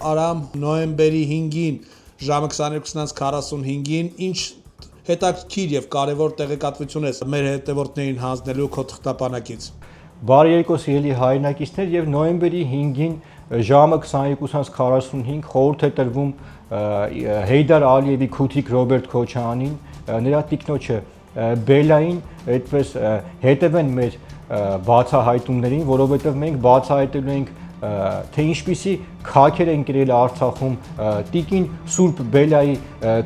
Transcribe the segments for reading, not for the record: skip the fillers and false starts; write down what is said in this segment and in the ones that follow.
Արամ նոյեմբերի 5-ին ժամը 22:45-ին ինչ հետաքրքիր եւ կարեւոր տեղեկատվություն ես մեր հետևորդներին հանձնելու քո թղթապանակից։ Բարի երեկո սիրելի հայրենակիցներ, եւ նոյեմբերի 5-ին ժամը 22:45 խորհուրդ է տրվում Հեյդար Ալիևի քութիկ Ռոբերտ Քոչարյանին, նրա տիկնոջը Բելային, այդպես հետևեն մեր բացահայտումներին, որովհետև մենք բացահայտելու ենք թե ինչպիսի քայքեր են կրել Արցախում տիկին Սուրբ Բելայի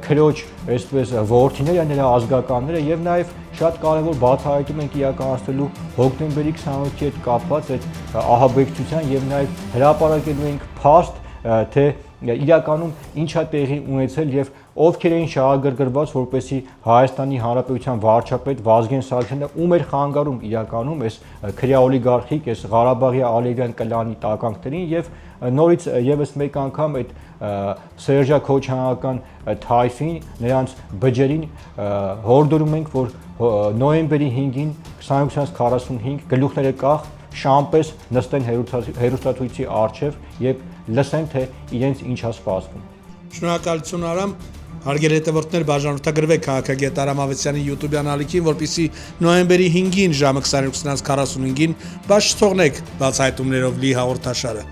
քրոջ, այսպես որդիները, նրա ազգականները եւ նաեւ շատ կարեւոր բացահայտում ենք իրականացնելու հոկտեմբերի 28-ի հետ կապված այդ ահաբեկչության եւ նաեւ հրապարակելու ենք փաստ, թե իրականում ինչա տեղի ունեցել եւ ովքեր էին շահագրգռված, որպեսզի Հայաստանի Հանրապետության վարչապետ Վազգեն Սարգսյանը ում էր խանգարում իրականում այս քրյա օլիգարխիկ, այս Ղարաբաղի Ալիևյան կլանի տականքներին եւ նորից եւս մեկ անգամ այդ Սերժա Քոչարյանական թայֆին, նրանց բջերին հորդորում ենք, որ նոյեմբերի 5-ին 22:45 գլուխները կախ շամպես նստեն հեռուստացույցի առջև եւ լսեն, թե իրենց ինչա սպասվում։ Շնորհակալություն Արամ, հարգելի հետևորդներ, բաժանորդագրվեք քաղաքագետ Արամ Ավետիսյանի YouTube-յան ալիքին, որպեսզի նոյեմբերի 5-ին ժամը 22:45-ին բաց չթողնեք բացահայտումներով լի հաղորդաշարը։